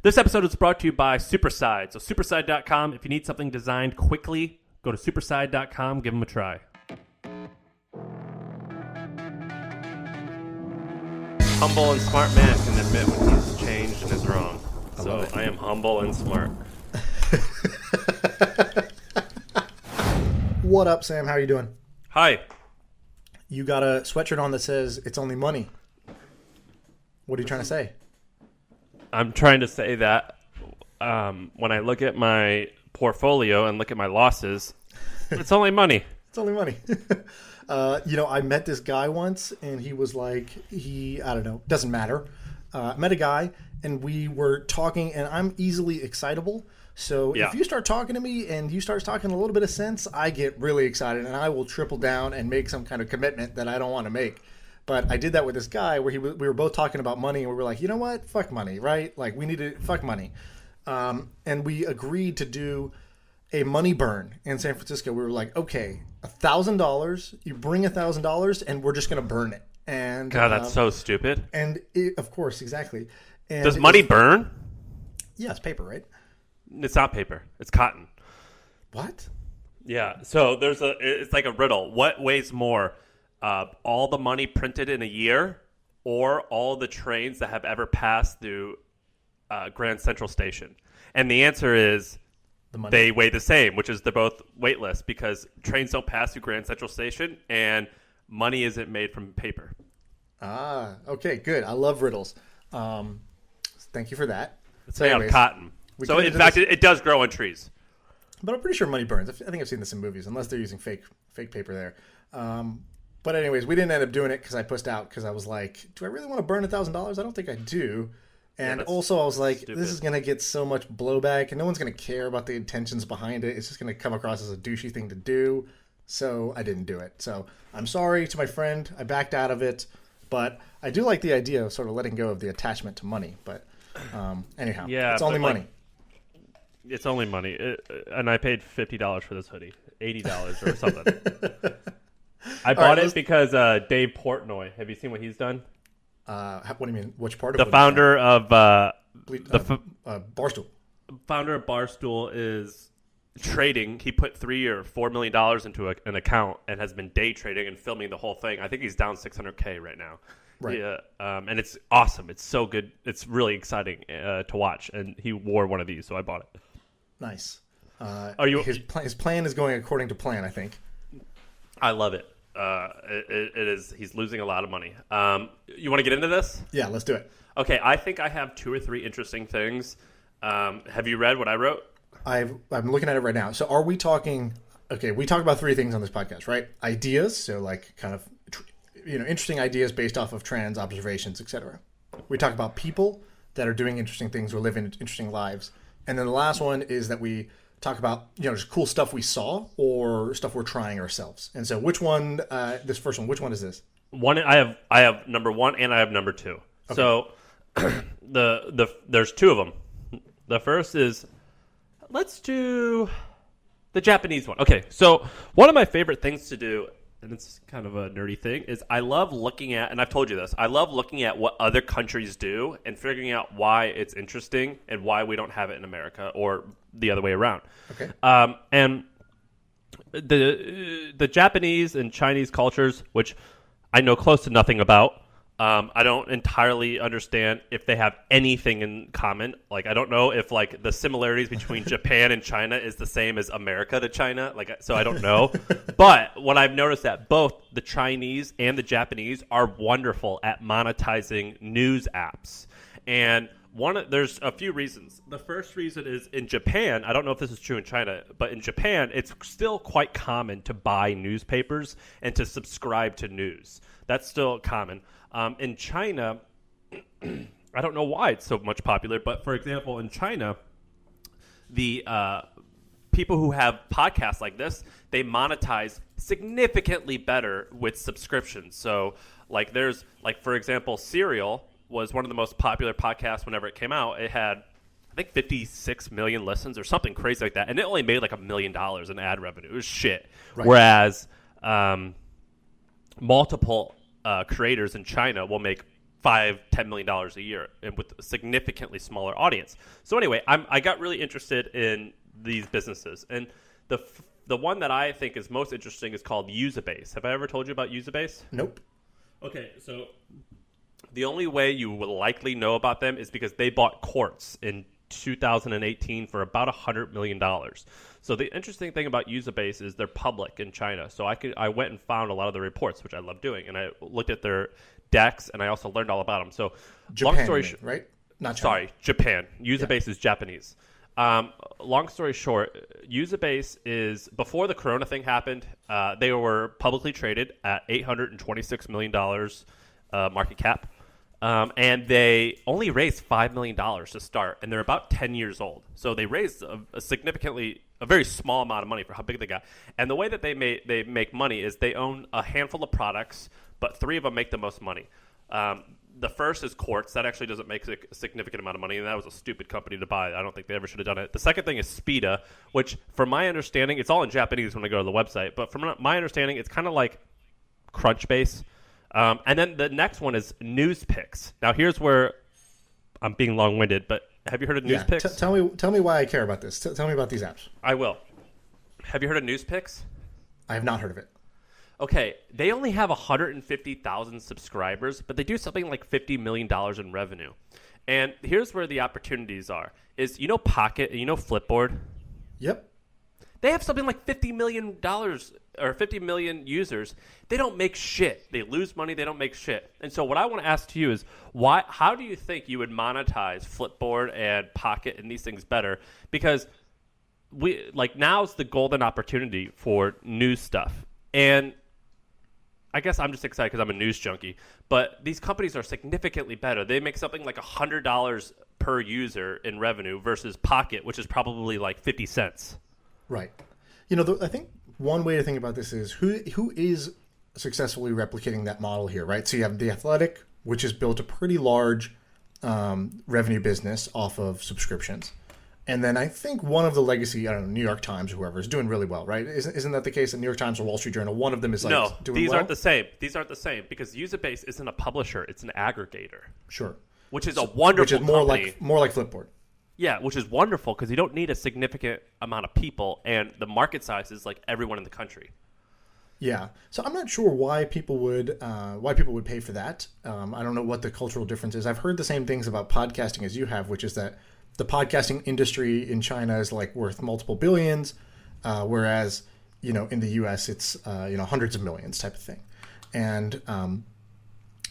This episode is brought to you by Superside. So Superside.com. If you need something designed quickly, go to Superside.com. Give them a try. Humble and smart man can admit when he's changed and is wrong. So I am humble and smart. What up, Sam? How are you doing? Hi. You got a sweatshirt on that says "It's only money." What are you trying to say? I'm trying to say that when I look at my portfolio and look at my losses, it's only money. It's only money. I met this guy once, and he was like, I don't know, doesn't matter. Met a guy, and we were talking, and I'm easily excitable. So if you start talking to me and you start talking a little bit of sense, I get really excited, and I will triple down and make some kind of commitment that I don't want to make. But I did that with this guy where we were both talking about money, and we were like, you know what? Fuck money, right? Like, we need to fuck money. And we agreed to do a money burn in San Francisco. We were like, okay, $1,000. You bring $1,000, and we're just going to burn it. And God, that's so stupid. And of course, exactly. And does money burn? Yeah, it's paper, right? It's not paper. It's cotton. What? Yeah. So it's like a riddle. What weighs more? All the money printed in a year, or all the trains that have ever passed through Grand Central Station? And the answer is they weigh the same, which is they're both weightless because trains don't pass through Grand Central Station and money isn't made from paper. Ah, okay, good. I love riddles. Thank you for that. It's made out of cotton. So in fact, it does grow on trees. But I'm pretty sure money burns. I think I've seen this in movies, unless they're using fake paper there. But anyways, we didn't end up doing it because I pushed out because I was like, do I really want to burn $1,000? I don't think I do. And also I was like, stupid. This is going to get so much blowback and no one's going to care about the intentions behind it. It's just going to come across as a douchey thing to do. So I didn't do it. So I'm sorry to my friend. I backed out of it. But I do like the idea of sort of letting go of the attachment to money. But anyhow, it's only money. It's only money. And I paid $50 for this hoodie. $80 or something. I bought it because Dave Portnoy. Have you seen what he's done? What do you mean? Which part of the founder of Barstool? Founder of Barstool is trading. He put $3 or $4 million into an account and has been day trading and filming the whole thing. I think he's down $600K right now. Right. Yeah, and it's awesome. It's so good. It's really exciting to watch. And he wore one of these, so I bought it. Nice. His plan is going according to plan, I think. I love it. It is. He's losing a lot of money. You want to get into this? Yeah, let's do it. Okay, I think I have 2 or 3 interesting things. Have you read what I wrote? I'm looking at it right now. So are we talking? Okay, we talk about 3 things on this podcast, right? Ideas, so like kind of interesting ideas based off of trends, observations, etc. We talk about people that are doing interesting things or living interesting lives, and then the last one is that we talk about just cool stuff we saw or stuff we're trying ourselves. And so which one? This first one. Which one is this? I have number 1 and I have number 2. Okay. So there's 2 of them. The first is, let's do the Japanese one. Okay, so one of my favorite things to do, and it's kind of a nerdy thing, is I love looking at, and I've told you this, I love looking at what other countries do and figuring out why it's interesting and why we don't have it in America or the other way around. Okay. And the Japanese and Chinese cultures, which I know close to nothing about, I don't entirely understand if they have anything in common. Like, I don't know if like the similarities between Japan and China is the same as America to China. Like, so I don't know. But what I've noticed that both the Chinese and the Japanese are wonderful at monetizing news apps. And there's a few reasons. The first reason is in Japan, I don't know if this is true in China, but in Japan, it's still quite common to buy newspapers and to subscribe to news. That's still common. In China, I don't know why it's so much popular, but for example, in China, the people who have podcasts like this, they monetize significantly better with subscriptions. So like for example, Serial was one of the most popular podcasts whenever it came out. It had, I think, 56 million listens or something crazy like that. And it only made like $1 million in ad revenue. It was shit. Right. Whereas multiple creators in China will make $5-10 million a year, and with a significantly smaller audience. So anyway, I got really interested in these businesses, and the one that I think is most interesting is called Usabase. Have I ever told you about Usabase? Nope. Okay, so the only way you will likely know about them is because they bought Quartz in 2018 for about $100 million. So the interesting thing about Usabase is they're public in China. So I went and found a lot of the reports, which I love doing, and I looked at their decks, and I also learned all about them. So Japan, long story short, right? Not China. Sorry, Japan. Usabase is Japanese. Long story short, Usabase is, before the Corona thing happened, they were publicly traded at $826 million market cap. And they only raised $5 million to start, and they're about 10 years old. So they raised a very small amount of money for how big they got. And the way that they make money is they own a handful of products, but 3 of them make the most money. The first is Quartz. That actually doesn't make a significant amount of money, and that was a stupid company to buy. I don't think they ever should have done it. The second thing is Spida, which, from my understanding, it's all in Japanese when I go to the website, but from my understanding, it's kind of like Crunchbase. And then the next one is NewsPicks. Now, here's where I'm being long-winded, but have you heard of NewsPicks? Tell me why I care about this. Tell me about these apps. I will. Have you heard of NewsPicks? I have not heard of it. Okay, they only have 150,000 subscribers, but they do something like $50 million in revenue. And here's where the opportunities are. Is, Pocket and Flipboard? Yep. They have something like $50 million or 50 million users. They don't make shit. They lose money. They don't make shit. And so what I want to ask to you is, how do you think you would monetize Flipboard and Pocket and these things better? Because now's the golden opportunity for news stuff. And I guess I'm just excited because I'm a news junkie. But these companies are significantly better. They make something like $100 per user in revenue versus Pocket, which is probably like 50 cents. Right. I think one way to think about this is who is successfully replicating that model here, right? So you have The Athletic, which has built a pretty large revenue business off of subscriptions. And then I think one of the legacy, New York Times or whoever is doing really well, right? Isn't that the case? The New York Times or Wall Street Journal, one of them is doing well? No, these aren't the same. These aren't the same because Usabase isn't a publisher; it's an aggregator. Sure. Which is a wonderful. Which is more like Flipboard. Yeah, which is wonderful because you don't need a significant amount of people, and the market size is like everyone in the country. Yeah, so I'm not sure why people would pay for that. I don't know what the cultural difference is. I've heard the same things about podcasting as you have, which is that the podcasting industry in China is worth multiple billions, whereas in the U.S. it's hundreds of millions type of thing, and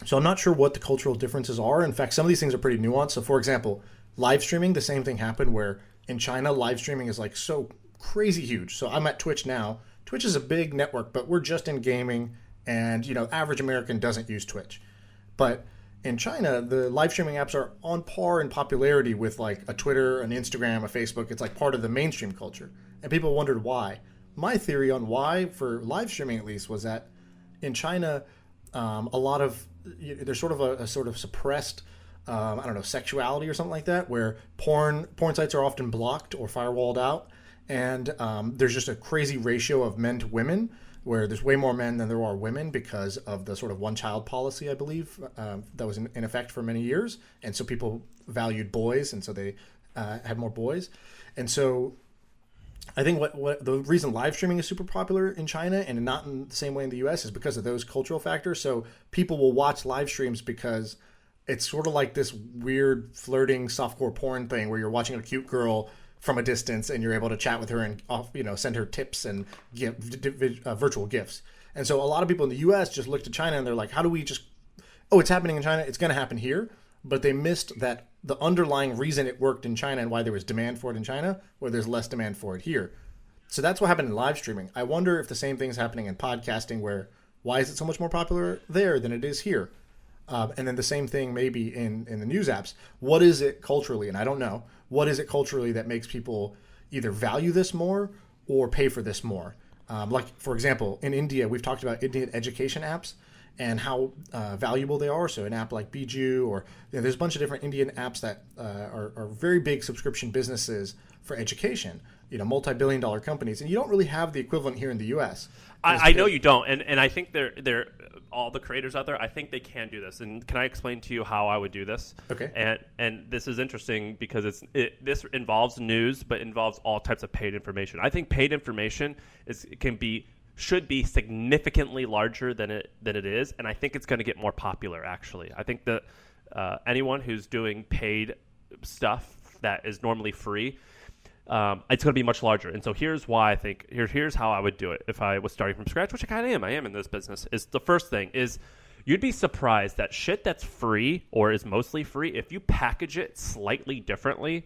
so I'm not sure what the cultural differences are. In fact, some of these things are pretty nuanced. So, for example, live streaming, the same thing happened where in China live streaming is so crazy huge. So I'm at Twitch now. Twitch is a big network, but we're just in gaming, and average American doesn't use Twitch, but in China, the live streaming apps are on par in popularity with a Twitter, an Instagram, a Facebook. It's part of the mainstream culture. And people wondered why. My theory on why, for live streaming at least, was that in China, there's sort of a sort of suppressed, sexuality or something like that, where porn sites are often blocked or firewalled out. And there's just a crazy ratio of men to women, where there's way more men than there are women because of the sort of one-child policy, I believe, that was in effect for many years. And so people valued boys, and so they had more boys. And so I think what the reason live streaming is super popular in China and not in the same way in the U.S. is because of those cultural factors. So people will watch live streams because it's sort of like this weird flirting softcore porn thing where you're watching a cute girl from a distance and you're able to chat with her and send her tips and give virtual gifts. And so a lot of people in the US just looked at China and they're like, how do we it's happening in China, it's going to happen here. But they missed that the underlying reason it worked in China and why there was demand for it in China, where there's less demand for it here. So that's what happened in live streaming. I wonder if the same thing's happening in podcasting, where why is it so much more popular there than it is here? And then the same thing maybe in the news apps. What is it culturally? And I don't know. What is it culturally that makes people either value this more or pay for this more? For example, in India, we've talked about Indian education apps. and how valuable they are. So an app like Bijou, or there's a bunch of different Indian apps that are very big subscription businesses for education. Multi-billion-dollar companies, and you don't really have the equivalent here in the U.S. I know you don't, and I think they're all the creators out there. I think they can do this, and can I explain to you how I would do this? Okay. And this is interesting because this involves news, but involves all types of paid information. I think paid information should be significantly larger than it is, and I think it's going to get more popular. Actually, I think that anyone who's doing paid stuff that is normally free. It's going to be much larger. And so here's why I think, here's how I would do it if I was starting from scratch, which I kind of am. I am in this business. Is the first thing is you'd be surprised that shit that's free or is mostly free, if you package it slightly differently,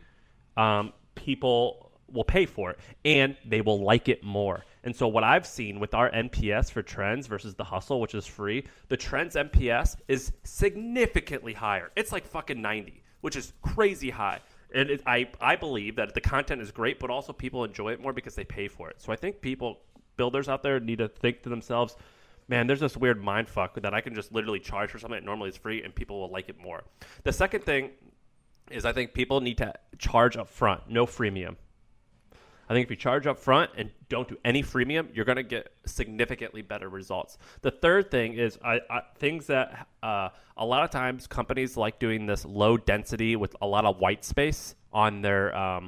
people will pay for it and they will like it more. And so what I've seen with our NPS for Trends versus the Hustle, which is free, the Trends NPS is significantly higher. It's like fucking 90, which is crazy high. And I believe that the content is great, but also people enjoy it more because they pay for it. So I think builders out there need to think to themselves, man, there's this weird mind fuck that I can just literally charge for something that normally is free and people will like it more. The second thing is I think people need to charge up front, no freemium. I think if you charge up front and don't do any freemium, you're going to get significantly better results. The third thing is things that a lot of times companies like doing this low density with a lot of white space on their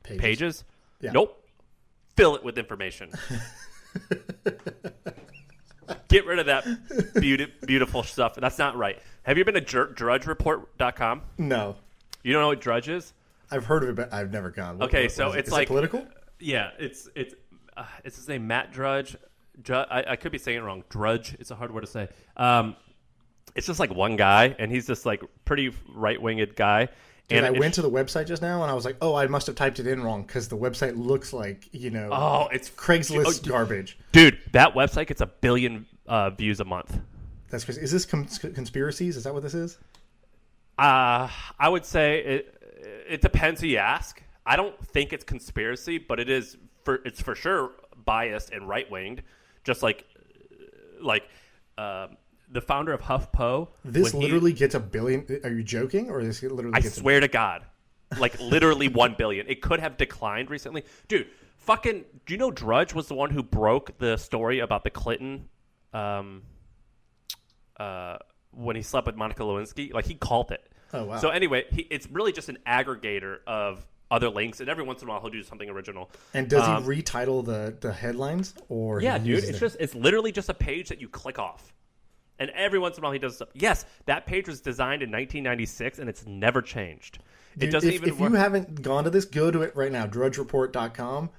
pages. Yeah. Nope. Fill it with information. Get rid of that beautiful stuff. That's not right. Have you been to drudgereport.com? No. You don't know what Drudge is? I've heard of it, but I've never gone. So it's like political. Yeah, it's his name, Matt Drudge. I could be saying it wrong. Drudge. It's a hard word to say. It's just like one guy, and he's just like pretty right-winged guy. And I went to the website just now, and I was like, "Oh, I must have typed it in wrong because the website looks like Oh, it's Craigslist garbage." Dude, that website gets 1 billion views a month. That's crazy. Is this conspiracies? Is that what this is? I would say it depends who you ask. I don't think it's conspiracy, but it's for sure biased and right-winged, just like the founder of HuffPo. This literally gets 1 billion. Are you joking? Or this literally? I swear to God, like literally 1 billion. It could have declined recently, dude. Fucking, do you know Drudge was the one who broke the story about the Clinton, when he slept with Monica Lewinsky? Like he called it. Oh wow. So anyway, it's really just an aggregator of other links, and every once in a while he'll do something original. And does he retitle the headlines, or yeah, dude, it's literally just a page that you click off, and every once in a while he does stuff. Yes, that page was designed in 1996, and it's never changed. Dude, it doesn't even. If you haven't gone to this, go to it right now. DrudgeReport.com.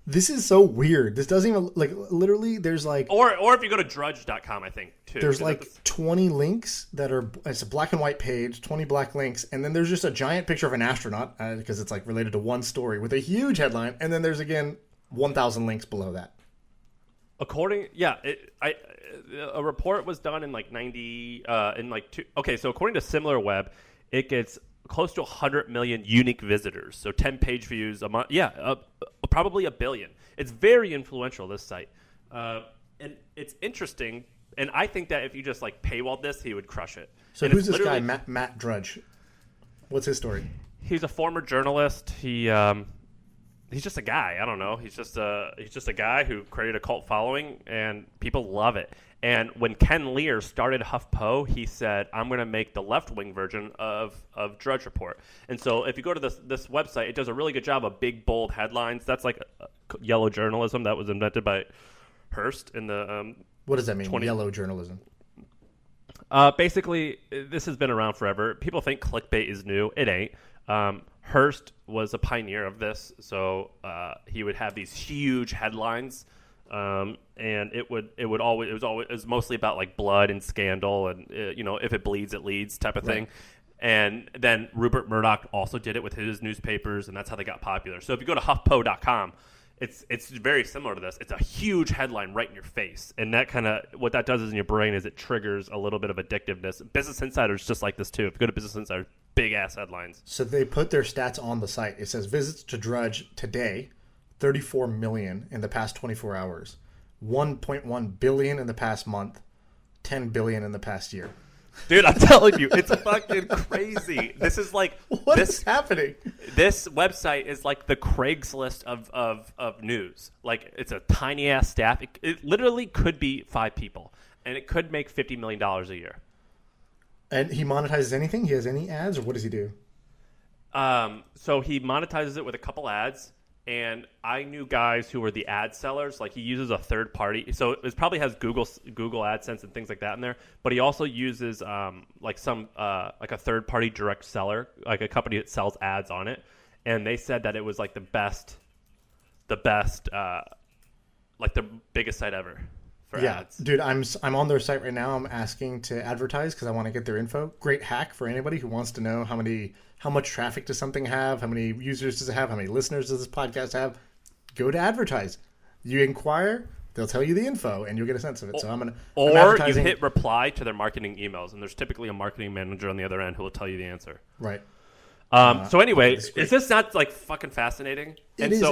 This is so weird. This doesn't even literally. There's like, or if you go to Drudge.com, I think too. There's like 20 links that are. It's a black and white page, 20 black links, and then there's just a giant picture of an astronaut because it's like related to one story with a huge headline, and then there's again 1,000 links below that. A report was done in like 90 in like two. Okay, so according to SimilarWeb, it gets close to 100 million unique visitors, so 10 page views a month. Yeah, probably 1 billion. It's very influential, this site, and it's interesting. And I think that if you just like paywalled this, he would crush it. So who's this guy, Matt Drudge? What's his story? He's a former journalist. He's just a guy. I don't know. He's just a guy who created a cult following, and people love it. And when Ken Lear started HuffPo, he said, "I'm going to make the left-wing version of Drudge Report." And so, if you go to this website, it does a really good job of big, bold headlines. That's like yellow journalism that was invented by Hearst in the. What does that mean? Yellow journalism. Basically, this has been around forever. People think clickbait is new. It ain't. Hearst was a pioneer of this, so he would have these huge headlines, and it was mostly about like blood and scandal, and if it bleeds, it leads type of thing. Right. And then Rupert Murdoch also did it with his newspapers, and that's how they got popular. So if you go to HuffPo.com, it's very similar to this. It's a huge headline right in your face, and that kind of what that does is in your brain is it triggers a little bit of addictiveness. Business Insider's just like this too. If you go to Business Insider, big ass headlines. So they put their stats on the site. It says visits to Drudge today, 34 million in the past 24 hours, 1.1 billion in the past month, $10 billion in the past year. Dude, I'm telling you, it's fucking crazy. This is like What is happening? This website is like the Craigslist of news. Like, it's a tiny ass staff. It literally could be 5 people, and it could make $50 million a year. And he monetizes anything? He has any ads, or what does he do? So he monetizes it with a couple ads. And I knew guys who were the ad sellers. Like, he uses a third party, so it probably has Google AdSense and things like that in there. But he also uses like a third party direct seller, like a company that sells ads on it. And they said that it was like the best, like the biggest site ever for ads. Dude, I'm on their site right now. I'm asking to advertise because I want to get their info. Great hack for anybody who wants to know how much traffic does something have, how many users does it have, how many listeners does this podcast have. Go to advertise. You inquire, they'll tell you the info, and you'll get a sense of it. So you hit reply to their marketing emails, and there's typically a marketing manager on the other end who will tell you the answer. Right. So anyway, is this not like fucking fascinating? It is.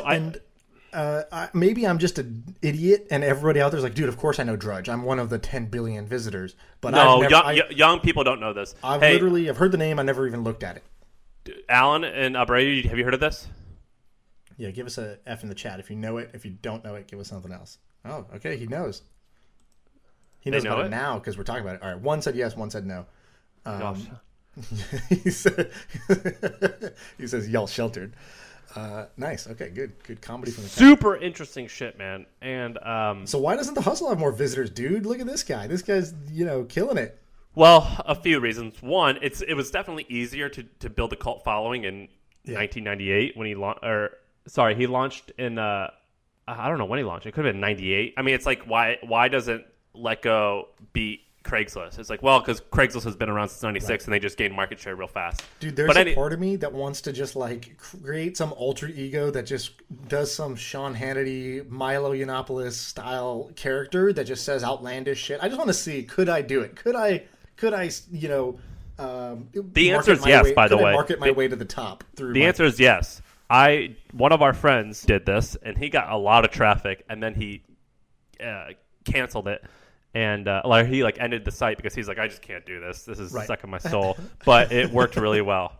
Maybe I'm just an idiot, and everybody out there's like, dude, of course I know Drudge. I'm one of the 10 billion visitors. But no, young people don't know this. I've heard the name. I never even looked at it. Alan and Brady, have you heard of this? Yeah, give us a F in the chat if you know it. If you don't know it, give us something else. Oh, okay, he knows. He knows about it now because we're talking about it. All right, one said yes, one said no. he says y'all sheltered. Nice. Okay, good comedy from the super interesting shit, man. And so why doesn't the Hustle have more visitors, dude? Look at this guy. This guy's killing it. Well, a few reasons. One, it was definitely easier to build a cult following in 1998 when he launched in I don't know when he launched. It could have been 98. I mean, it's like why doesn't Let Go beat Craigslist? It's like, well, because Craigslist has been around since 96 and they just gained market share real fast. Dude, there's a part of me that wants to just like create some alter ego that just does some Sean Hannity, Milo Yiannopoulos style character that just says outlandish shit. I just want to see, could I do it? Could I the answer is yes, by the way. Market my way to the top through the answer is yes. One of our friends did this, and he got a lot of traffic, and then he canceled it, and he ended the site because he's like, I just can't do this. This is sucking my soul. But it worked really well.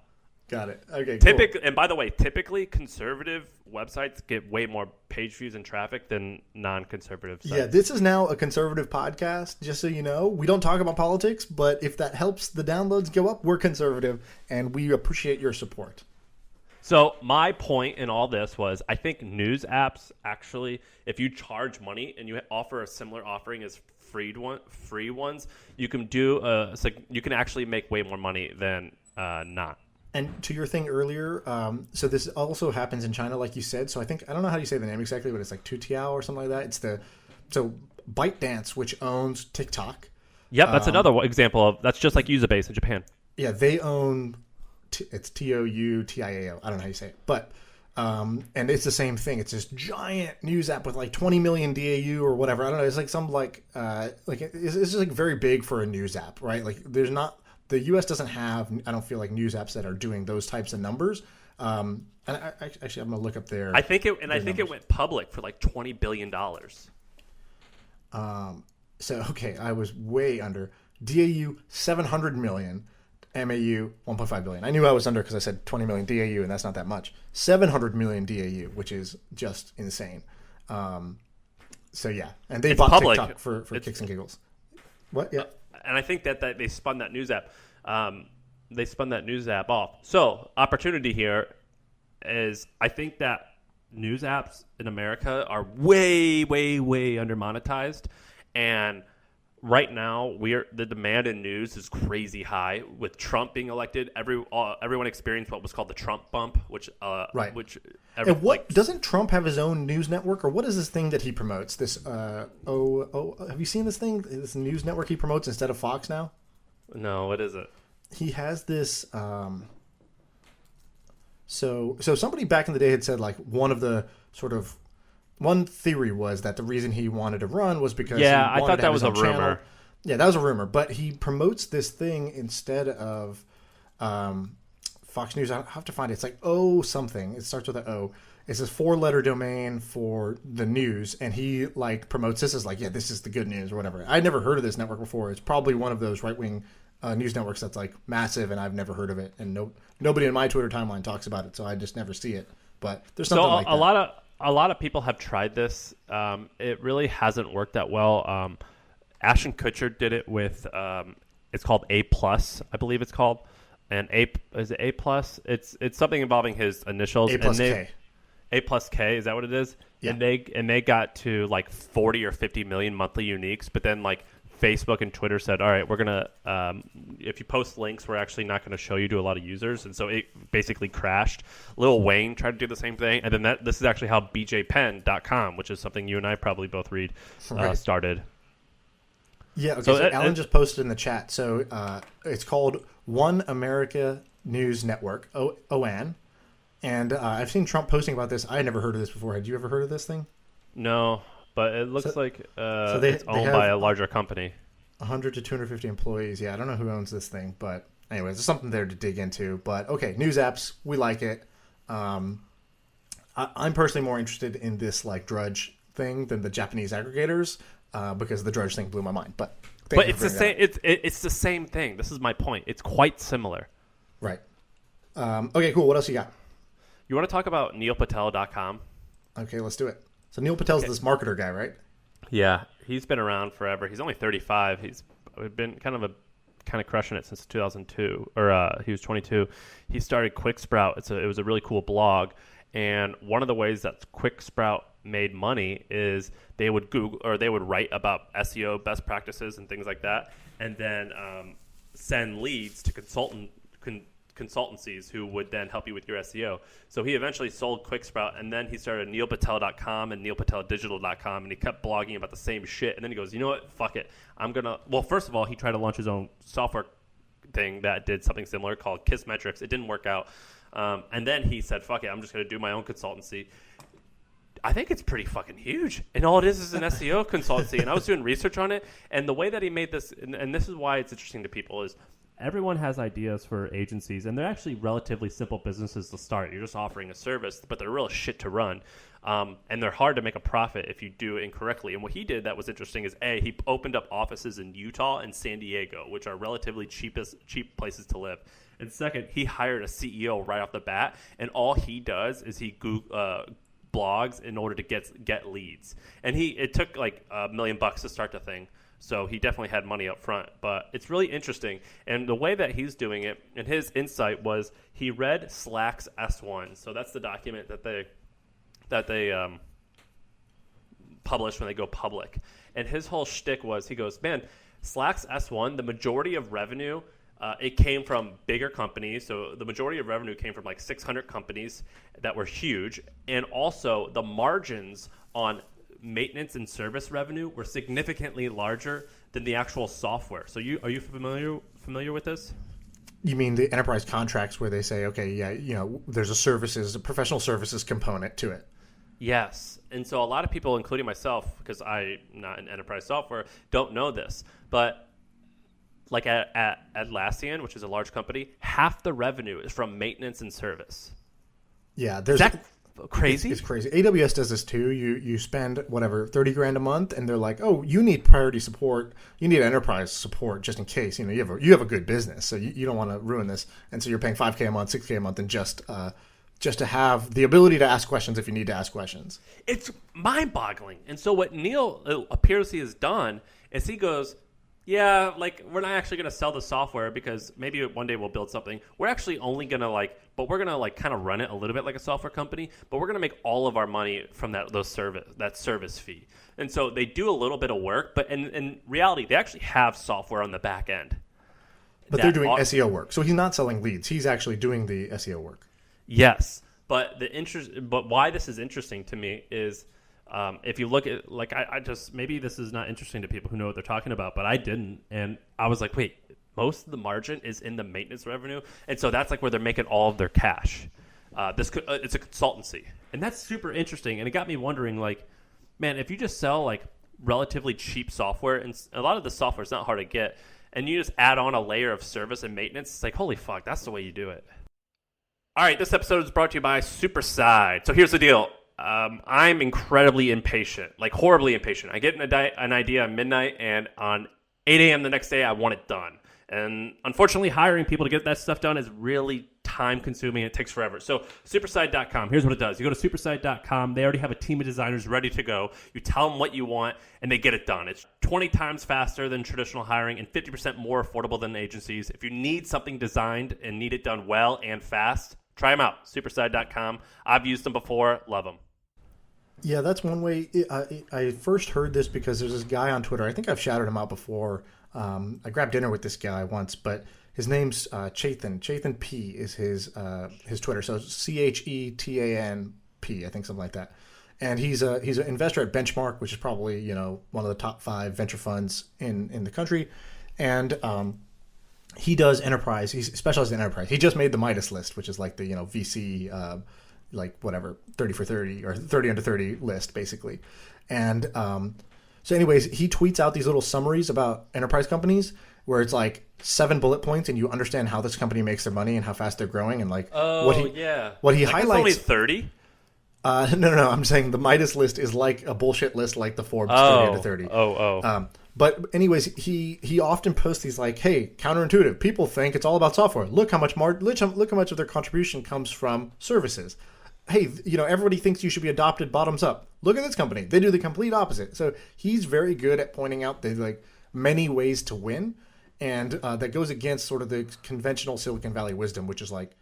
Got it. Okay. Cool. And by the way, typically conservative websites get way more page views and traffic than non-conservative sites. Yeah, this is now a conservative podcast, just so you know. We don't talk about politics, but if that helps the downloads go up, we're conservative, and we appreciate your support. So my point in all this was, I think news apps actually, if you charge money and you offer a similar offering as free ones, you can you can actually make way more money than not. And to your thing earlier, so this also happens in China, like you said. So I don't know how you say the name exactly, but it's like Tutiao or something like that. So ByteDance, which owns TikTok. Yep, that's another example of, that's just like Usabase in Japan. Yeah, they own, it's TOUTIAO. I don't know how you say it. But, and it's the same thing. It's this giant news app with like 20 million DAU or whatever. I don't know. It's like some it's just like very big for a news app, right? Like there's not, the U.S. doesn't have, I don't feel like, news apps that are doing those types of numbers. And actually, I'm going to look up their. I think it went public for like $20 billion. So okay, I was way under. DAU 700 million, MAU 1.5 billion. I knew I was under because I said 20 million DAU, and that's not that much. 700 million DAU, which is just insane. So yeah, and they bought public. TikTok for kicks and giggles. What? Yeah. And I think that they spun that news app. They spun that news app off. So opportunity here is, I think that news apps in America are way, way, way under monetized, and right now the demand in news is crazy high. With Trump being elected, everyone experienced what was called the Trump bump, which doesn't Trump have his own news network, or what is this thing that he promotes? This have you seen this thing? This news network he promotes instead of Fox now? No, what is it? He has this. So somebody back in the day had said, like, one theory was that the reason he wanted to run was because I thought that was a rumor. Channel. Yeah, that was a rumor. But he promotes this thing instead of Fox News. I have to find it. It's like O something. It starts with an O. It's this 4-letter domain for the news, and he like promotes this as like, yeah, this is the good news or whatever. I'd never heard of this network before. It's probably one of those right-wing news networks that's like massive, and I've never heard of it, and nobody in my Twitter timeline talks about it, so I just never see it. But there's something like that. A lot of people have tried this. It really hasn't worked that well. Ashton Kutcher did it with it's called A Plus, I believe it's called, and is it A Plus? It's something involving his initials. A plus K. A plus K, is that what it is? Yeah. And they got to like 40 or 50 million monthly uniques, but then like Facebook and Twitter said, all right, we're gonna if you post links, we're actually not going to show you to a lot of users, and so it basically crashed. Lil Wayne tried to do the same thing, and then this is actually how BJPenn.com, which is something you and I probably both read, started. Yeah, okay, so Alan just posted in the chat. So it's called One America News Network, OAN. And I've seen Trump posting about this. I had never heard of this before. Had you ever heard of this thing? No, but it looks like it's owned by a larger company. 100 to 250 employees. Yeah, I don't know who owns this thing. But anyways, there's something there to dig into. But okay, news apps. We like it. I'm personally more interested in this like Drudge thing than the Japanese aggregators. Because the Drudge thing blew my mind, but it's the same. It's the same thing. This is my point. It's quite similar. Right. Okay. Cool. What else you got? You want to talk about NeilPatel.com? Okay, let's do it. So Neil Patel's this marketer guy, right? Yeah, he's been around forever. He's only 35. He's been kind of crushing it since 2002, or he was 22. He started QuickSprout. It was a really cool blog, and one of the ways that QuickSprout made money is they would Google or they would write about SEO best practices and things like that, and then send leads to consultancies who would then help you with your SEO. So he eventually sold QuickSprout, and then he started NeilPatel.com and NeilPatelDigital.com, and he kept blogging about the same shit. And then he goes, you know what? Fuck it. Well, first of all, he tried to launch his own software thing that did something similar called Kissmetrics. It didn't work out. And then he said, fuck it, I'm just going to do my own consultancy. I think it's pretty fucking huge. And all it is an SEO consultancy. And I was doing research on it. And the way that he made this, and this is why it's interesting to people, is everyone has ideas for agencies. And they're actually relatively simple businesses to start. You're just offering a service, but they're real shit to run. And they're hard to make a profit if you do it incorrectly. And what he did that was interesting is, A, he opened up offices in Utah and San Diego, which are relatively cheap places to live. And second, he hired a CEO right off the bat. And all he does is he blogs in order to get leads, and it took like $1 million to start the thing, so he definitely had money up front. But it's really interesting, and the way that he's doing it, and his insight was he read Slack's S1, so that's the document that they publish when they go public, and his whole shtick was, he goes, man, Slack's S1, the majority of revenue, it came from bigger companies. So the majority of revenue came from like 600 companies that were huge. And also the margins on maintenance and service revenue were significantly larger than the actual software. So are you familiar with this? You mean the enterprise contracts where they say, okay, yeah, there's a professional services component to it. Yes. And so a lot of people, including myself, because I'm not in enterprise software, don't know this. But like at Atlassian, which is a large company, half the revenue is from maintenance and service. Yeah, is that crazy? It's crazy. AWS does this too. You spend whatever $30,000 a month, and they're like, "Oh, you need priority support. You need enterprise support just in case. You have a good business, so you don't want to ruin this. And so you're paying $5,000 a month, $6,000 a month, and just to have the ability to ask questions if you need to ask questions." It's mind-boggling. And so what Neil appears he has done is he goes, yeah, like, we're not actually going to sell the software because maybe one day we'll build something. We're actually only going to but we're going to kind of run it a little bit like a software company, but we're going to make all of our money from that service fee. And so they do a little bit of work, but in reality, they actually have software on the back end. But they're doing SEO work. So he's not selling leads. He's actually doing the SEO work. Yes. But why this is interesting to me is, if you look at, I just, maybe this is not interesting to people who know what they're talking about, but I didn't. And I was like, wait, most of the margin is in the maintenance revenue. And so that's where they're making all of their cash. It's a consultancy. And that's super interesting. And it got me wondering, man, if you just sell relatively cheap software, and a lot of the software is not hard to get, and you just add on a layer of service and maintenance, it's like, holy fuck, that's the way you do it. All right, this episode is brought to you by Superside. So here's the deal. I'm incredibly impatient, like horribly impatient. I get an idea at midnight, and on 8 a.m. the next day, I want it done. And unfortunately, hiring people to get that stuff done is really time-consuming. It takes forever. So Superside.com, here's what it does. You go to Superside.com. They already have a team of designers ready to go. You tell them what you want, and they get it done. It's 20 times faster than traditional hiring and 50% more affordable than agencies. If you need something designed and need it done well and fast, try them out. Superside.com. I've used them before. Love them. Yeah, that's one way. I first heard this because there's this guy on Twitter. I think I've shouted him out before. I grabbed dinner with this guy once, but his name's Chethan. Chethan P is his Twitter. So CHETANP, I think, something like that. And he's an investor at Benchmark, which is probably one of the top 5 venture funds in the country. And he does enterprise. He's specialized in enterprise. He just made the Midas list, which is like the VC like whatever 30 for 30 or 30 under 30 list basically. And so anyways, he tweets out these little summaries about enterprise companies where it's like 7 bullet points and you understand how this company makes their money and how fast they're growing and like what he highlights. Only 30. No. I'm saying the Midas list is like a bullshit list like the Forbes 30 under 30. But anyways, he often posts these like, hey, counterintuitive. People think it's all about software. Look how much of their contribution comes from services. Hey, everybody thinks you should be adopted bottoms up. Look at this company. They do the complete opposite. So he's very good at pointing out the like many ways to win. And that goes against sort of the conventional Silicon Valley wisdom, which is like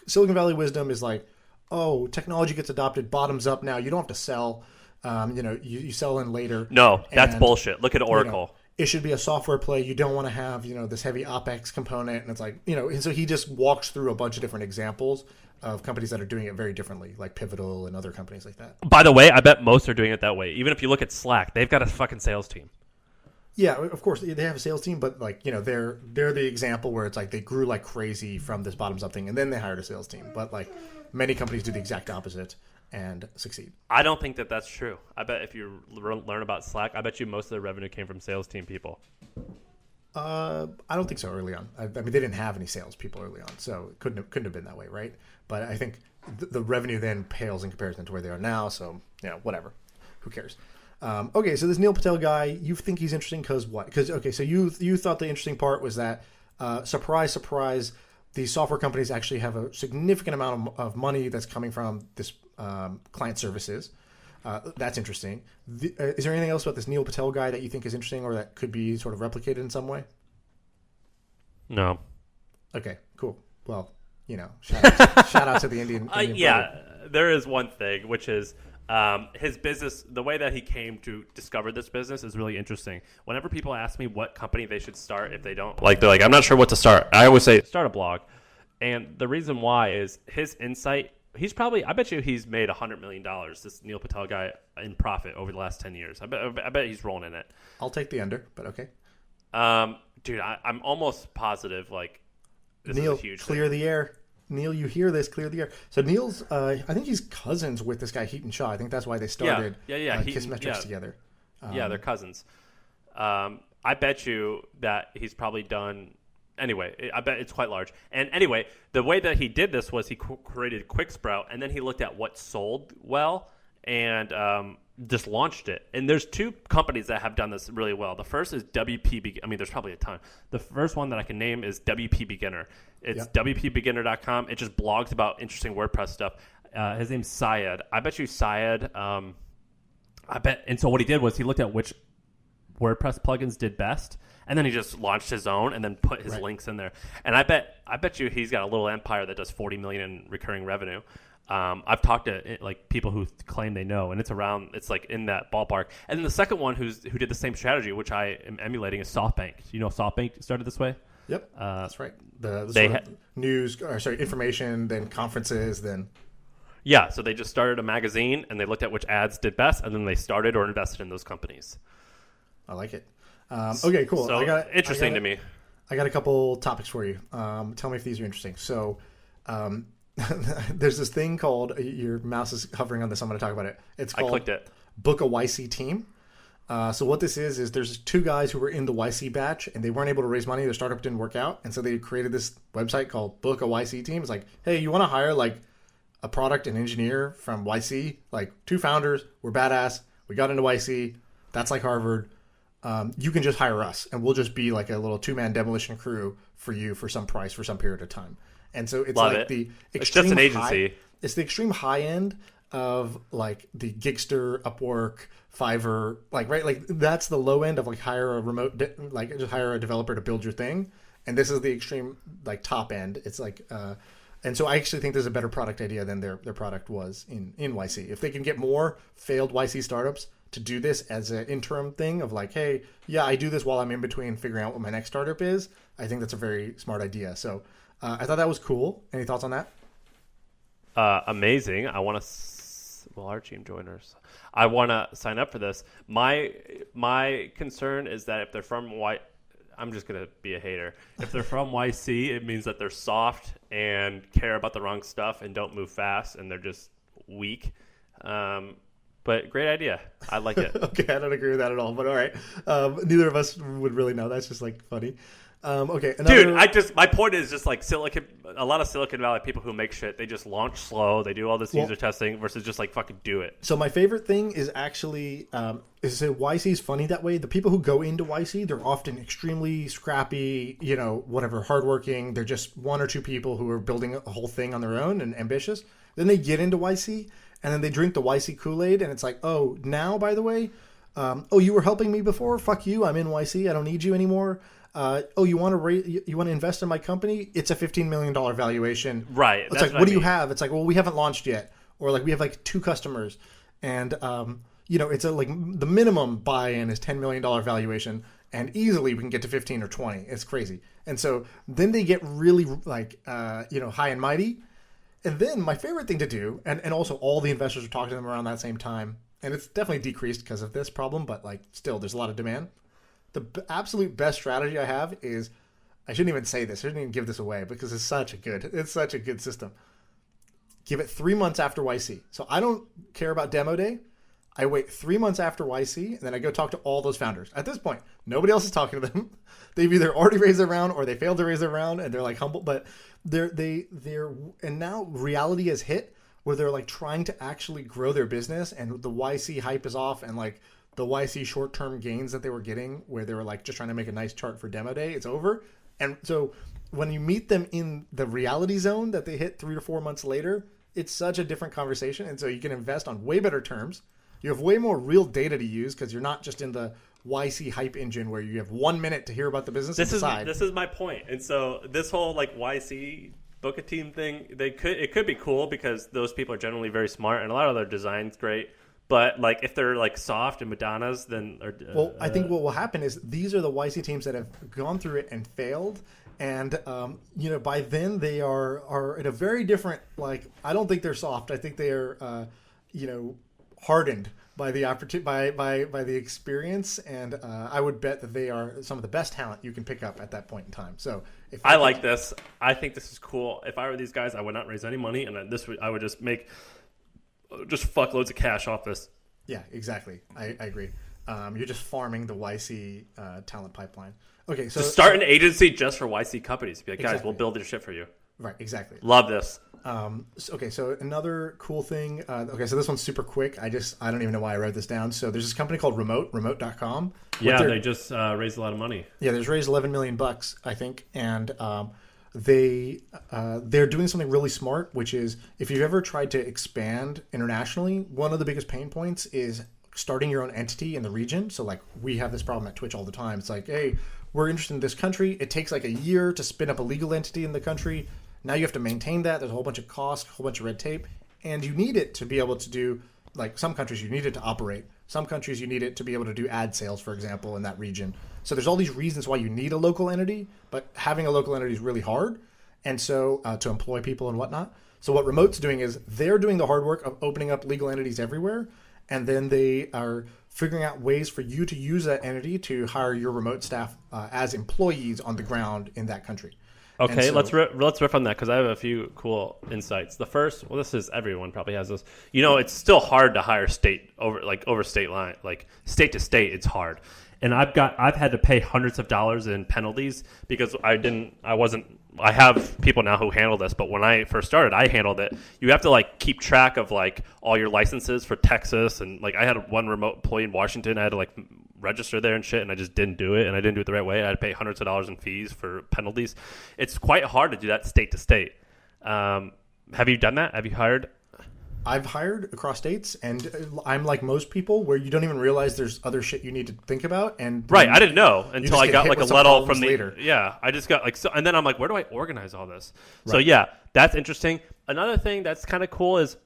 Silicon Valley wisdom is like, oh, technology gets adopted bottoms up now. You don't have to sell. You sell in later. No, that's bullshit. Look at Oracle. It should be a software play. You don't want to have, this heavy OpEx component. And it's like, and so he just walks through a bunch of different examples of companies that are doing it very differently, like Pivotal and other companies like that. By the way, I bet most are doing it that way. Even if you look at Slack, they've got a fucking sales team. Yeah, of course they have a sales team, but like they're the example where it's like they grew like crazy from this bottoms up thing, and then they hired a sales team. But like many companies do the exact opposite and succeed. I don't think that that's true. I bet if you learn about Slack, I bet you most of the revenue came from sales team people. I don't think so early on. I mean, they didn't have any sales people early on, so it couldn't have been that way, right? But I think the revenue then pales in comparison to where they are now. So whatever. Who cares? Okay, so this Neil Patel guy, you think he's interesting because what? Because so you thought the interesting part was that surprise, surprise, these software companies actually have a significant amount of money that's coming from this client services. That's interesting. Is there anything else about this Neil Patel guy that you think is interesting or that could be sort of replicated in some way? No. Okay, cool. Well, shout out to the Indian yeah, there is one thing, which is his business, the way that he came to discover this business is really interesting. Whenever people ask me what company they should start if they don't, they're like, I'm not sure what to start. I always say, start a blog. And the reason why is his insight. I bet you he's made $100 million, this Neil Patel guy, in profit over the last 10 years. I bet he's rolling in it. I'll take the under, but okay. Dude, I'm almost positive, this Neil, is a huge clear thing. the air. Neil, you hear this, clear the air. So Neil's, I think he's cousins with this guy, Heaton Shaw. I think that's why they started Kissmetrics together. They're cousins. I bet you that he's probably done... Anyway, I bet it's quite large. And anyway, the way that he did this was he created Quicksprout, and then he looked at what sold well and just launched it. And there's 2 companies that have done this really well. The first is WP. I mean, there's probably a ton. The first one that I can name is WP Beginner. It's WPBeginner.com. It just blogs about interesting WordPress stuff. His name's Syed. I bet you Syed. And so what he did was he looked at which WordPress plugins did best. And then he just launched his own and then put his links in there. And I bet you he's got a little empire that does $40 million in recurring revenue. I've talked to people who claim they know, and it's like in that ballpark. And then the second one who did the same strategy, which I am emulating, is SoftBank. You know, SoftBank started this way. Yep, that's right. The information, then conferences, then. Yeah, so they just started a magazine and they looked at which ads did best, and then they started or invested in those companies. I like it. Okay, cool. So interesting to me. I got a couple topics for you. Tell me if these are interesting. So there's this thing called, your mouse is hovering on this, I'm going to talk about it. It's called I clicked it. Book a YC Team. So what this is there's two guys who were in the YC batch and they weren't able to raise money. Their startup didn't work out. And so they created this website called Book a YC Team. It's like, hey, you want to hire like a product and engineer from YC? Like two founders, we're badass. We got into YC. That's like Harvard. You can just hire us and we'll just be like a little 2-man demolition crew for you for some price for some period of time. And so it's Love like it. the It's extreme just an agency. it's the extreme high end of like the Gigster, Upwork, Fiverr, like right, like that's the low end of like hire a like just hire a developer to build your thing, and this is the extreme like top end. It's like, and so I actually think there's a better product idea than their product was in YC. If they can get more failed YC startups to do this as an interim thing of like, hey, yeah, I do this while I'm in between figuring out what my next startup is, I think that's a very smart idea. So I thought that was cool. Any thoughts on that? Amazing. I want to. Well, our team joiners. I want to sign up for this. My concern is that if they're from I'm just gonna be a hater. If they're from YC, it means that they're soft and care about the wrong stuff and don't move fast and they're just weak. But great idea. I like it. Okay, I don't agree with that at all. But all right, neither of us would really know. That's just like funny. Okay, dude, my point is just like a lot of Silicon Valley people who make shit, they just launch slow, they do all this user testing versus just like fucking do it. So my favorite thing is actually YC is funny that way. The people who go into YC, they're often extremely scrappy, whatever, hardworking. They're just one or two people who are building a whole thing on their own and ambitious. Then they get into YC and then they drink the YC Kool-Aid and it's like, oh, now by the way, you were helping me before. Fuck you. I'm in YC. I don't need you anymore. You want to invest in my company? It's a $15 million valuation. Right. It's like, what do you have? It's like, well, we haven't launched yet. Or like, we have like 2 customers. And, it's like the minimum buy-in is $10 million valuation. And easily we can get to 15 or 20. It's crazy. And so then they get really like, high and mighty. And then my favorite thing to do, and also all the investors are talking to them around that same time. And it's definitely decreased because of this problem, but like still there's a lot of demand. The absolute best strategy I have is, I shouldn't even say this, I shouldn't even give this away because it's such a good system. Give it 3 months after YC. So I don't care about demo day. I wait 3 months after YC and then I go talk to all those founders. At this point, nobody else is talking to them. They've either already raised their round or they failed to raise their round and they're like humble, but and now reality has hit where they're like trying to actually grow their business and the YC hype is off and like the YC short-term gains that they were getting where they were like just trying to make a nice chart for demo day, it's over. And so when you meet them in the reality zone that they hit 3 to 4 months later, it's such a different conversation. And so you can invest on way better terms. You have way more real data to use because you're not just in the YC hype engine where you have 1 minute to hear about the business and decide. This is my point. And so this whole like YC book a team thing, it could be cool because those people are generally very smart and a lot of their design's great. But like if they're like soft and Madonnas, then I think what will happen is these are the YC teams that have gone through it and failed, and by then they are in a very different, like, I don't think they're soft. I think they are hardened by the opportunity, by the experience, and I would bet that they are some of the best talent you can pick up at that point in time. So if I like this, I think this is cool. If I were these guys, I would not raise any money, and I would just make. Just fuckloads of cash off this. Yeah, exactly. I agree. You're just farming the YC talent pipeline. Okay, so just start an agency just for YC companies. Be like, guys, we'll build your shit for you. Right, exactly. Love this. So another cool thing. So this one's super quick. I don't even know why I wrote this down. So there's this company called remote.com. Yeah, they just raised a lot of money. Yeah, they've raised $11 million, I think, and they're doing something really smart, which is if you've ever tried to expand internationally, one of the biggest pain points is starting your own entity in the region. So like we have this problem at Twitch all the time. It's like, hey, we're interested in this country. It takes like a year to spin up a legal entity in the country. Now you have to maintain that. There's a whole bunch of costs, a whole bunch of red tape, and you need it to be able to do, like some countries you need it to operate. Some countries you need it to be able to do ad sales, for example, in that region. So there's all these reasons why you need a local entity, but having a local entity is really hard. And so to employ people and whatnot. So what Remote's doing is they're doing the hard work of opening up legal entities everywhere. And then they are figuring out ways for you to use that entity to hire your remote staff as employees on the ground in that country. Okay, so, let's riff on that because I have a few cool insights. The first, well, this is everyone probably has this. It's still hard to hire over state line, like state to state. It's hard, and I've had to pay hundreds of dollars in penalties because I have people now who handle this, but when I first started, I handled it. You have to keep track of all your licenses for Texas, and I had one remote employee in Washington. I had to register there and shit, and I just didn't do it, and I didn't do it the right way. I had to pay hundreds of dollars in fees for penalties. It's quite hard to do that state to state. Have you done that? Have you hired? I've hired across states, and I'm like most people where you don't even realize there's other shit you need to think about. And right, I didn't know until I got a letter from the later. Yeah, I just got and then I'm like, where do I organize all this? Right. So yeah, that's interesting. Another thing that's kind of cool is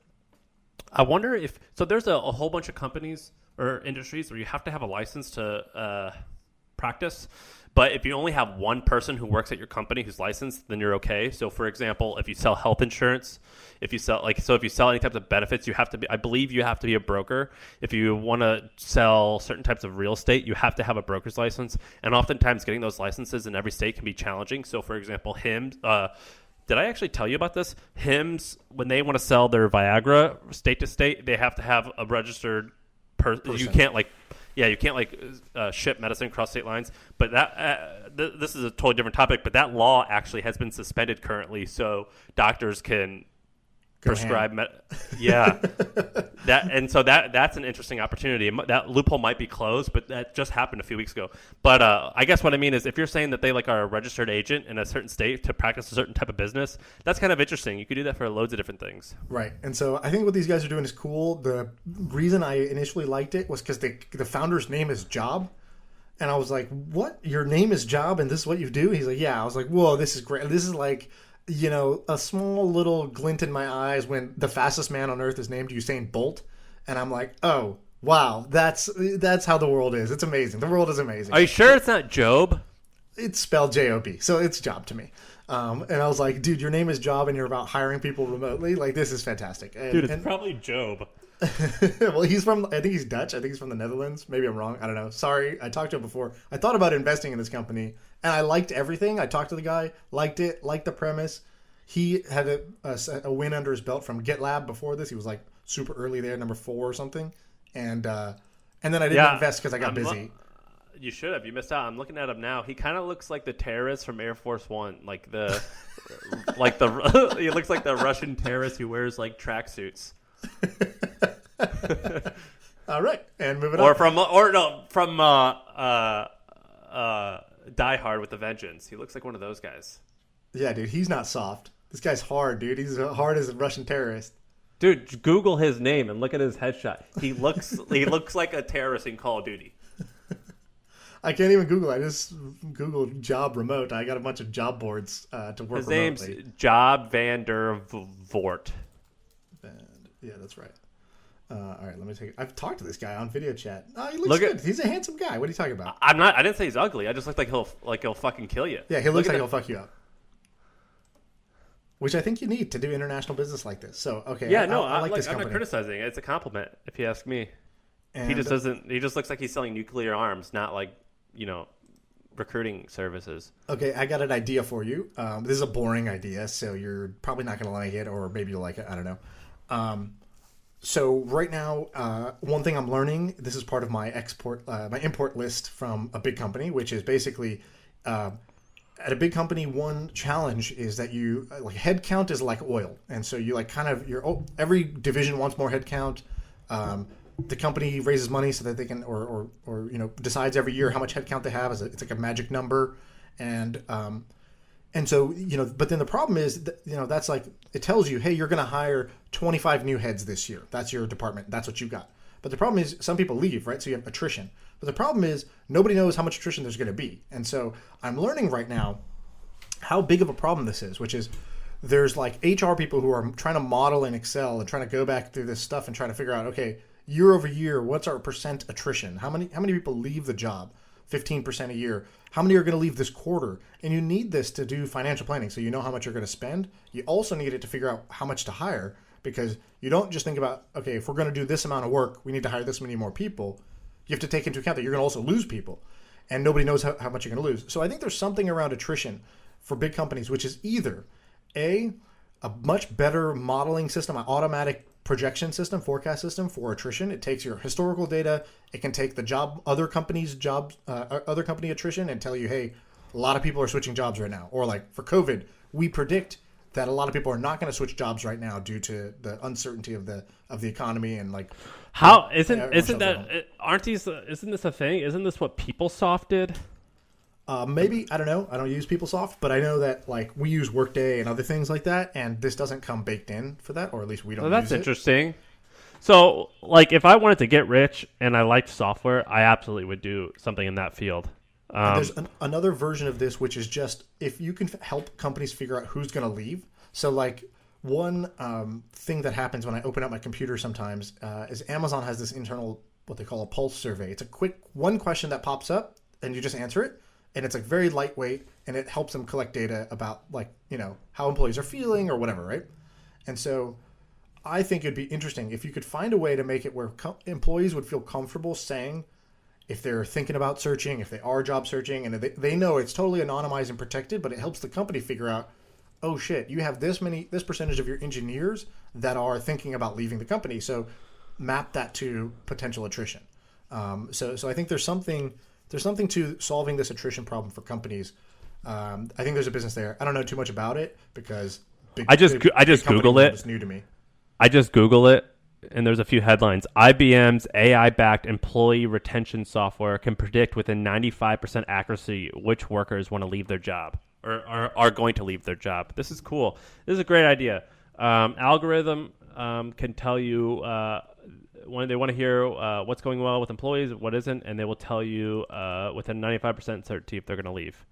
I wonder if there's a whole bunch of companies or industries where you have to have a license to practice. But if you only have one person who works at your company who's licensed, then you're okay. So, for example, if you sell health insurance, if you sell any types of benefits, you have to be. I believe you have to be a broker. If you want to sell certain types of real estate, you have to have a broker's license. And oftentimes, getting those licenses in every state can be challenging. So, for example, Hims. Did I actually tell you about this? Hims, when they want to sell their Viagra state to state, they have to have a registered person. You can't you can't ship medicine across state lines. But that this is a totally different topic. But that law actually has been suspended currently, so doctors can prescribe. That's an interesting opportunity. That loophole might be closed, but that just happened a few weeks ago. But I guess what I mean is, if you're saying that they are a registered agent in a certain state to practice a certain type of business, that's kind of interesting. You could do that for loads of different things. Right. And so I think what these guys are doing is cool. The reason I initially liked it was because the founder's name is Job. And I was like, what? Your name is Job and this is what you do? He's like, yeah. I was like, whoa, this is great. This is a small little glint in my eyes when the fastest man on earth is named Usain Bolt. And I'm like, oh, wow, that's how the world is. It's amazing. The world is amazing. Are you sure it's not Job? It's spelled Job, so it's Job to me. And I was like, dude, your name is Job and you're about hiring people remotely? This is fantastic. It's probably Job. Well, I think he's Dutch. I think he's from the Netherlands. Maybe I'm wrong. I don't know. Sorry, I talked to him before. I thought about investing in this company, and I liked everything. I talked to the guy, liked it, liked the premise. He had a win under his belt from GitLab before this. He was super early there, number 4 or something. And then I didn't invest because I got busy. You should have. You missed out. I'm looking at him now. He kind of looks like the terrorist from Air Force One, he looks like the Russian terrorist who wears tracksuits. All right, and moving on. From Die Hard with a Vengeance. He looks like one of those guys. Yeah, dude, he's not soft. This guy's hard, dude. He's hard as a Russian terrorist. Dude, Google his name and look at his headshot. He looks like a terrorist in Call of Duty. I can't even Google. I just Googled job remote. I got a bunch of job boards to work remotely. His name's Job van der Voort. Yeah, that's right. All right, let me take it. I've talked to this guy on video chat. Oh, he looks good. He's a handsome guy. What are you talking about? I didn't say he's ugly. I just look like he'll fucking kill you. Yeah, he looks like he'll fuck you up. Which I think you need to do international business like this. So, okay. Yeah, I like this I'm company. not criticizing. It's a compliment, if you ask me. And he just looks like he's selling nuclear arms, not recruiting services. Okay, I got an idea for you. This is a boring idea, so you're probably not going to like it, or maybe you'll like it. I don't know. So right now, one thing I'm learning, this is part of my import list from a big company, which is basically at a big company, one challenge is that you headcount is like oil, and so you every division wants more headcount. The company raises money so that they can, or decides every year how much headcount they have. It's like a magic number, and so but then the problem is that, that's it tells you, hey, you're going to hire 25 new heads this year. That's your department. That's what you got. But the problem is some people leave, right? So you have attrition. But the problem is nobody knows how much attrition there's going to be. And so I'm learning right now how big of a problem this is, which is there's HR people who are trying to model in Excel and trying to go back through this stuff and trying to figure out, okay, year over year, what's our percent attrition? How many people leave the job? 15% a year. How many are going to leave this quarter? And you need this to do financial planning, so you know how much you're going to spend. You also need it to figure out how much to hire, because you don't just think about, okay, if we're going to do this amount of work, we need to hire this many more people. You have to take into account that you're going to also lose people, and nobody knows how much you're going to lose. So I think there's something around attrition for big companies, which is either a much better modeling system, an automatic projection system, forecast system for attrition. It takes your historical data. It can take the other company attrition and tell you, hey, a lot of people are switching jobs right now. Or like for COVID, we predict that a lot of people are not going to switch jobs right now due to the uncertainty of the economy and like. How isn't that aren't these isn't this a thing? Isn't this what PeopleSoft did? Maybe, I don't know. I don't use PeopleSoft, but I know that like we use Workday and other things like that, and this doesn't come baked in for that, or at least we don't. Well, that's use interesting. So, like, if I wanted to get rich and I liked software, I absolutely would do something in that field. There's another version of this, which is just if you can help companies figure out who's going to leave. So, like, one thing that happens when I open up my computer sometimes is Amazon has this internal, what they call a pulse survey. It's a quick one question that pops up, and you just answer it. And it's like very lightweight, and it helps them collect data about like, you know, how employees are feeling or whatever, right? And so I think it'd be interesting if you could find a way to make it where employees would feel comfortable saying if they're thinking about searching, if they are job searching, and they know it's totally anonymized and protected, but it helps the company figure out, oh shit, you have this percentage of your engineers that are thinking about leaving the company. So map that to potential attrition. So I think there's something to solving this attrition problem for companies. I think there's a business there. I don't know too much about it because I just Googled it. It's new to me. I just Google it, and there's a few headlines. IBM's AI-backed employee retention software can predict within 95% accuracy which workers want to leave their job or are going to leave their job. This is cool. This is a great idea. Algorithm can tell you when they want to hear what's going well with employees, what isn't, and they will tell you within 95% certainty if they're going to leave.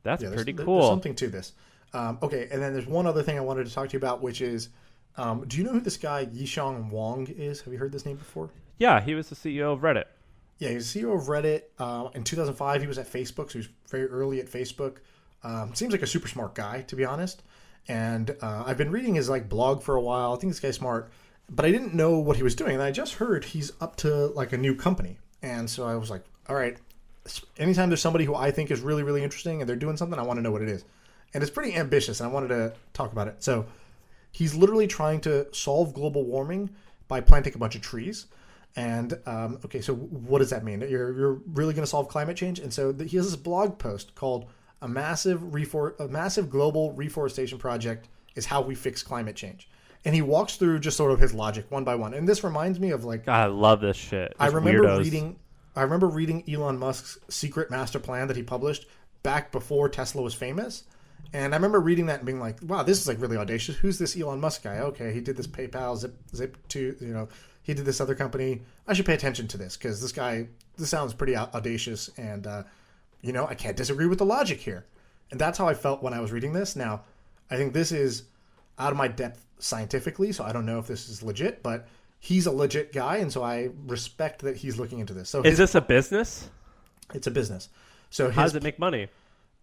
That's pretty cool. There's something to this. Okay, and then there's one other thing I wanted to talk to you about, which is, do you know who this guy Yishan Wong is? Have you heard this name before? Yeah, he was the CEO of Reddit. Yeah, he was CEO of Reddit. In 2005, he was at Facebook, so he was very early at Facebook. Seems like a super smart guy, to be honest. And I've been reading his like blog for a while. I think this guy's smart, but I didn't know what he was doing. And I just heard he's up to like a new company. And so I was like, all right, anytime there's somebody who I think is really, really interesting and they're doing something, I want to know what it is. And it's pretty ambitious, and I wanted to talk about it. So he's literally trying to solve global warming by planting a bunch of trees. And okay, so what does that mean? You're really going to solve climate change? And so he has this blog post called "A massive global reforestation project is how we fix climate change." And he walks through just sort of his logic one by one. And this reminds me of like, God, I love this shit. I remember reading Elon Musk's secret master plan that he published back before Tesla was famous. And I remember reading that and being like, wow, this is like really audacious. Who's this Elon Musk guy? Okay, he did this PayPal, Zip2, you know, he did this other company. I should pay attention to this because this sounds pretty audacious. And, you know, I can't disagree with the logic here. And that's how I felt when I was reading this. Now, I think this is out of my depth scientifically, so I don't know if this is legit, but he's a legit guy. And so I respect that he's looking into this. So is this a business? It's a business. So how does it make money?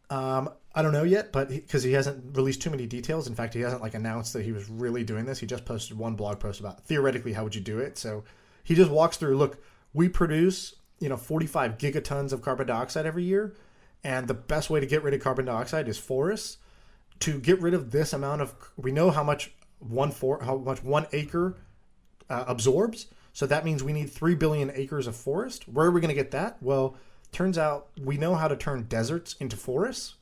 I don't know yet, but because he hasn't released too many details. In fact, he hasn't like announced that he was really doing this. He just posted one blog post about theoretically how would you do it. So he just walks through. Look, we produce 45 gigatons of carbon dioxide every year, and the best way to get rid of carbon dioxide is forests. To get rid of this amount of, we know how much one acre absorbs. So that means we need 3 billion acres of forest. Where are we going to get that? Well, turns out we know how to turn deserts into forests.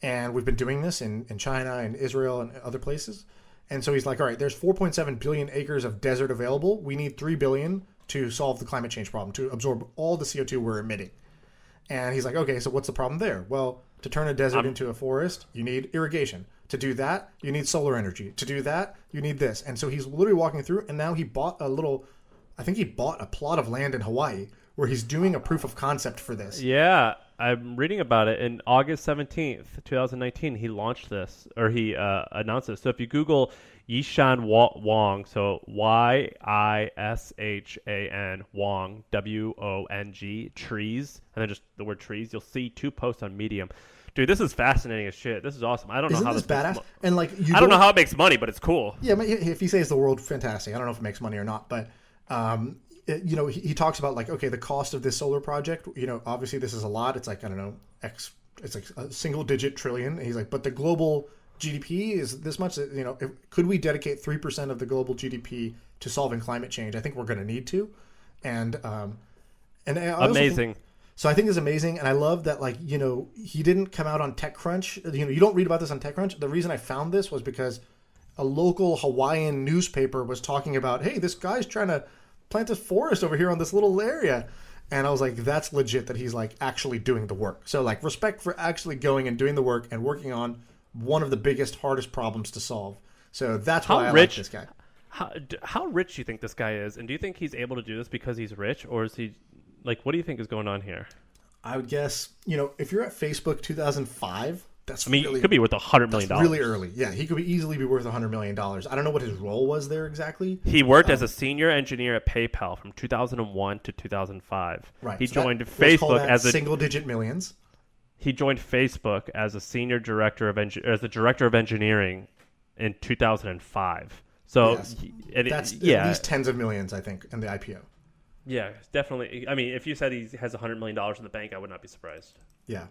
And we've been doing this in China and Israel and other places. And so he's like, all right, there's 4.7 billion acres of desert available. We need 3 billion to solve the climate change problem, to absorb all the CO2 we're emitting. And he's like, okay, so what's the problem there? Well, to turn a desert into a forest, you need irrigation. To do that, you need solar energy. To do that, you need this. And so he's literally walking through, and now he bought a plot of land in Hawaii where he's doing a proof of concept for this. Yeah, I'm reading about it. In August 17th, 2019, he launched this, or he announced this. So if you Google Yishan Wong, so Yishan Wong, Wong, trees, and then just the word trees, you'll see 2 posts on Medium. Dude, this is fascinating as shit. This is awesome. I don't know how this badass. And like, I don't know how it makes money, but it's cool. Yeah, if he saves the world, fantastic. I don't know if it makes money or not, but he talks about like, okay, the cost of this solar project. Obviously this is a lot. It's like, I don't know, X it's like a single digit trillion. And he's like, but the global GDP is this much. You know, could we dedicate 3% of the global GDP to solving climate change? I think we're going to need to. And amazing. So I think it's amazing, and I love that, like, you know, he didn't come out on TechCrunch. You know, you don't read about this on TechCrunch. The reason I found this was because a local Hawaiian newspaper was talking about, hey, this guy's trying to plant a forest over here on this little area. And I was like, that's legit that he's, like, actually doing the work. So, like, respect for actually going and doing the work and working on one of the biggest, hardest problems to solve. So that's why I like this guy. How rich do you think this guy is? And do you think he's able to do this because he's rich, or is he... Like, what do you think is going on here? I would guess, you know, if you're at Facebook 2005, that's he could be worth $100 million. That's really early. Yeah, he could easily be worth $100 million. I don't know what his role was there exactly. He worked as a senior engineer at PayPal from 2001 to 2005. Right. He joined Facebook as a single-digit millions. He joined Facebook as a senior director of director of engineering in 2005. So yes. That's at least tens of millions, I think, in the IPO. Yeah, definitely. I mean, if you said he has $100 million in the bank, I would not be surprised. Yeah.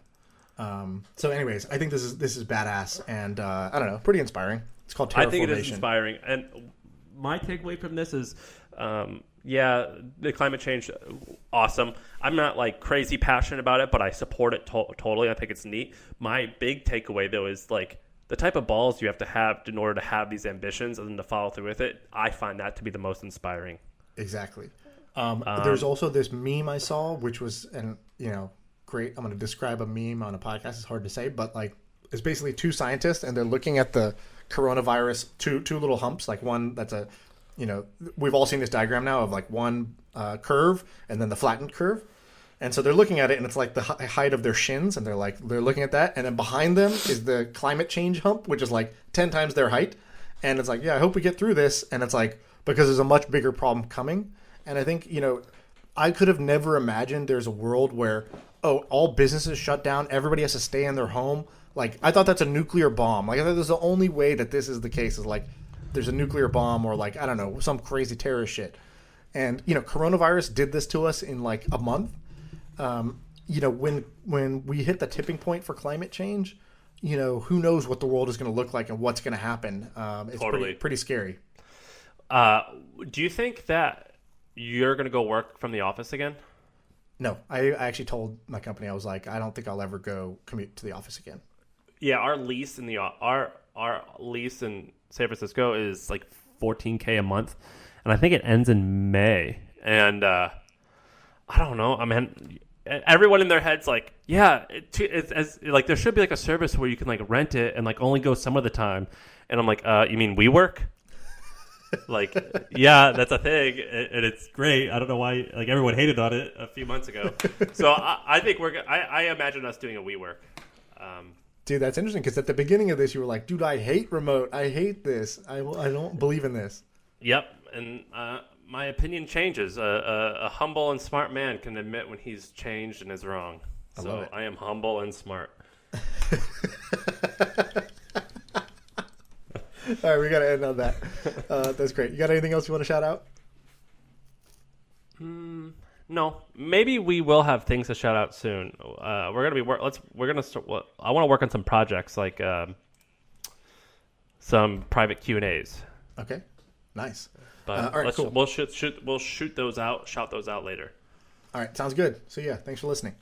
So, anyways, I think this is badass, and I don't know, pretty inspiring. It's called Terraformation. I think it is inspiring, and my takeaway from this is, the climate change, awesome. I'm not like crazy passionate about it, but I support it totally. I think it's neat. My big takeaway though is like the type of balls you have to have in order to have these ambitions and then to follow through with it. I find that to be the most inspiring. Exactly. There's also this meme I saw, which was, and you know, great. I'm going to describe a meme on a podcast. It's hard to say, but like, it's basically two scientists and they're looking at the coronavirus, two little humps, like one that's a, you know, we've all seen this diagram now of like one curve and then the flattened curve. And so they're looking at it and it's like the height of their shins, and they're looking at that. And then behind them is the climate change hump, which is like 10 times their height. And it's like, yeah, I hope we get through this. And it's like, because there's a much bigger problem coming. And I think, you know, I could have never imagined there's a world where, all businesses shut down. Everybody has to stay in their home. Like, I thought that's a nuclear bomb. Like, I thought there's the only way that this is the case is like there's a nuclear bomb or like, I don't know, some crazy terrorist shit. And, you know, coronavirus did this to us in like a month. You know, when we hit the tipping point for climate change, you know, who knows what the world is going to look like and what's going to happen. It's totally. pretty scary. Do you think that you're going to go work from the office again? No, I actually told my company, I was like, I don't think I'll ever go commute to the office again. Yeah, our lease in our lease in San Francisco is like $14K a month, and I think it ends in May. And I don't know. I mean, everyone in their heads like, yeah, it's as like there should be like a service where you can like rent it and like only go some of the time. And I'm like, you mean WeWork? Like, yeah, that's a thing, and it's great. I don't know why like everyone hated on it a few months ago. So I think I imagine us doing a WeWork. Dude, that's interesting because at the beginning of this, you were like, dude, I hate remote. I hate this. I don't believe in this. Yep, and my opinion changes. A humble and smart man can admit when he's changed and is wrong. So I am humble and smart. All right, we got to end on that. That's great. You got anything else you want to shout out? No. Maybe we will have things to shout out soon. We're gonna start. I want to work on some projects like some private Q&As. Okay, nice. But all right, cool. We'll shoot those out. Shout those out later. All right, sounds good. So yeah, thanks for listening.